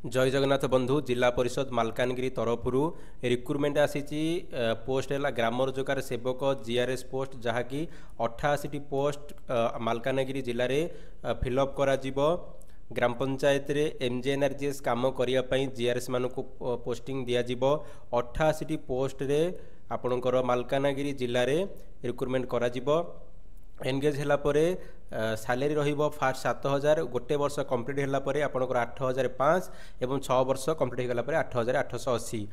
जय जगन्नाथ बंधु जिला परिषद मालकानगिरी तरफ रिक्रुटमेंट आसी पोस्ट है ग्राम रोजगार सेवक जीआरएस पोस्ट जहाँकि 88 पोस्ट मालकानगिरी जिले में फिलअप करा ग्राम पंचायत रे एमजीएनआरजीएस काम करने जीआरएस मानक पोस्टिंग दिज्व 88 पोस्ट रे आपणकर मालकानगिरी जिले में रिक्रुटमेंट करा एनगेज है सैलरी रहिबो फास्ट 7000 गोटे वर्ष कंप्लीट है आपंकर 8005 एवं 6 वर्ष कंप्लीट होगा 8880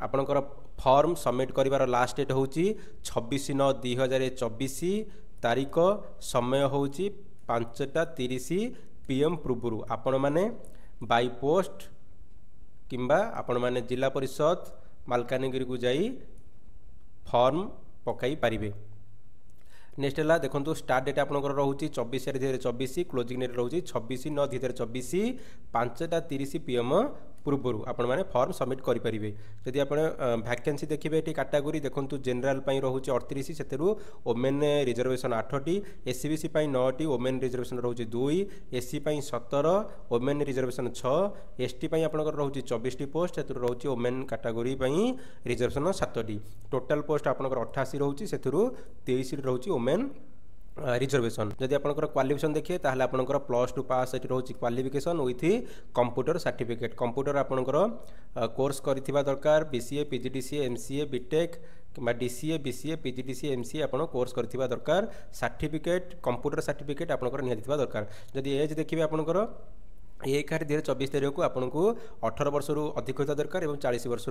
आपंकर फॉर्म सबमिट कर लास्ट डेट हूँ 26/9/2024 तारीख समय हूँ 5:30 PM पूर्व आपण मैंने बाय पोस्ट किंबा आपण मैंने जिला परिषद मालकानगिरी को जाई फॉर्म पकाई पारिबे। नेक्स्ट है देखो स्टार्ट डेट आपंकर रोचे 24/2024 क्लोजिंग डेट रोचे 26/9/2024 5:30 PM पूर्व आपण मैंने फॉर्म सबमिट करेंगे। जदि आप वैकेंसी देखिए ये कैटेगोरी देखो जेनराल रोचे 38 से वोमेन रिजर्वेशन 8टी एससीबीसी 9टी वोमेन रिजर्वेशन रोचे 2 एससी 17 वोमेन रिजर्वेशन 6 एसटी आपंकर रोचे 24 पोस्ट से रोचे वोमेन कैटेगोरी रिजर्वेशन 7टी टोटाल पोस्ट आपंकर 88 रोचे से 23 रोचे वोमेन रिजर्वेशन। जदि आपंकर क्वालिफिकेशन देखिए ताहले आपंकर +2 पास ये रोचे qualification with computer certificate computer आपंकर कोर्स करिथिबा दरकार बीसीए पीजीडीसीए एमसीए बीटेक कि डीसीए बीसीए पीजीडीसीए एमसीए आपन कोर्स करिथिबा दरकार सर्टिफिकेट कंप्यूटर सर्टिफिकेट आपंकर निहाथिबा दरकार। जदि एज देखिए आपंकर 1/2024 तारीख को आपको 18 वर्ष अधिक होता दरकार और 40 वर्ष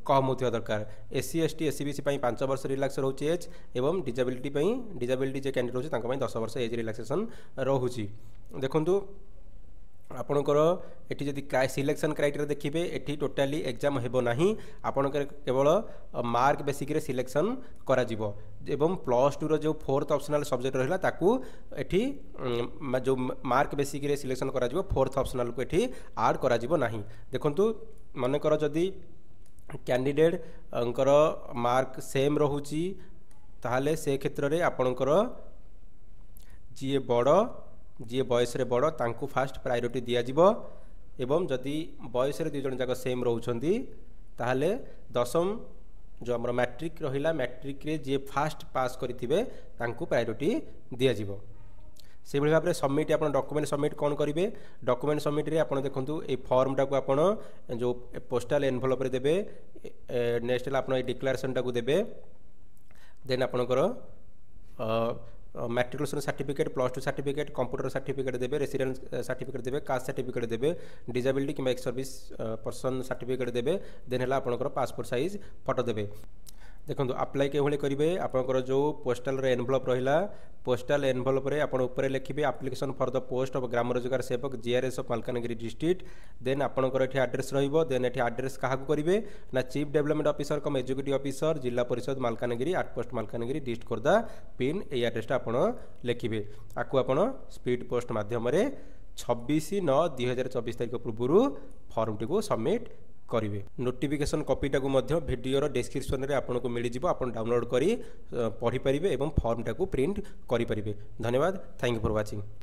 कम होता दरकार। एससी एसटी एससीबीसी 5 वर्ष रिलैक्स रोचे एज एवं डिजेबिलिटी जो कैंडिडेट रोचे 10 वर्ष एज रिलैक्सेशन रोचे। देखु आपणकर एटी जदि सिलेक्शन क्राइटेरिया देखिए एटी टोटाली एग्जाम हेबो नाही आपणकर केवल मार्क बेसिक सिलेक्शन करा जिवो एवं +2 रो जो 4th ऑप्शनल सब्जेक्ट रहिला ताकू एटी जो मार्क बेसिक सिलेक्शन करा जिवो 4th ऑप्शनल को एटी ऐड करा जिवो नाही। देखंतु मानेकर जदि कैंडिडेट अंकर मार्क सेम रहुची ताहले से क्षेत्र रे आपणकर जी बड़ जी बयस बड़ तांकु फास्ट प्रायोरिटी दिज्व एवं जदि बयस दुई जन जाक सेम रोचंती ताहले दशम जो आम मैट्रिक रहिला मैट्रिक रे जी फास्ट पास करिथिबे तांकु प्रायोरिटी दिज्व। से भाई भाव में सबमिट आप डॉक्यूमेंट सबमिट कौन करेंगे डॉक्यूमेंट सबमिट रे आप देखो ये फॉर्म टाक आप जो पोस्टाल एनवेलप देवे नेक्स्ट आप डिक्लेरेशन टाक देवे देन आपणकर matriculation certificate +2 certificate computer certificate देवे रेसिडेंस सर्टिफिकेट देवे कास्ट सर्टिफिकेट देवे डिजेबिलिटी कि एक्स सर्विस पर्सन सर्टिफिकेट देवे देन है आपंकर पासपोर्ट साइज फोटो देवे। देखो अप्लाई के करेंगे आपंकर जो पोस्टाल एनवेलप रहा पोस्टाल एनवेलप ऊपर लिखिए application for the post of Gram Rozgar Sevak GRS of Malkangiri district then आपंकर ये एड्रेस देन ये एड्रेस क्या करेंगे ना chief development officer cum executive officer Zilla Parishad Malkangiri 8 post Malkangiri district Khordha pin ये एड्रेसटा आप लिखिए आपको आप स्पीड पोस्ट मध्यम 26/9/2024 तारीख पूर्व फॉर्म टी सबमिट करेंगे। नोटिफिकेशन कॉपीटा को वीडियो डिस्क्रिप्शन में आपको मिल जाव आप डाउनलोड कर पढ़ी पारे और फॉर्मटा को प्रिंट करेंगे। धन्यवाद। Thank you for watching.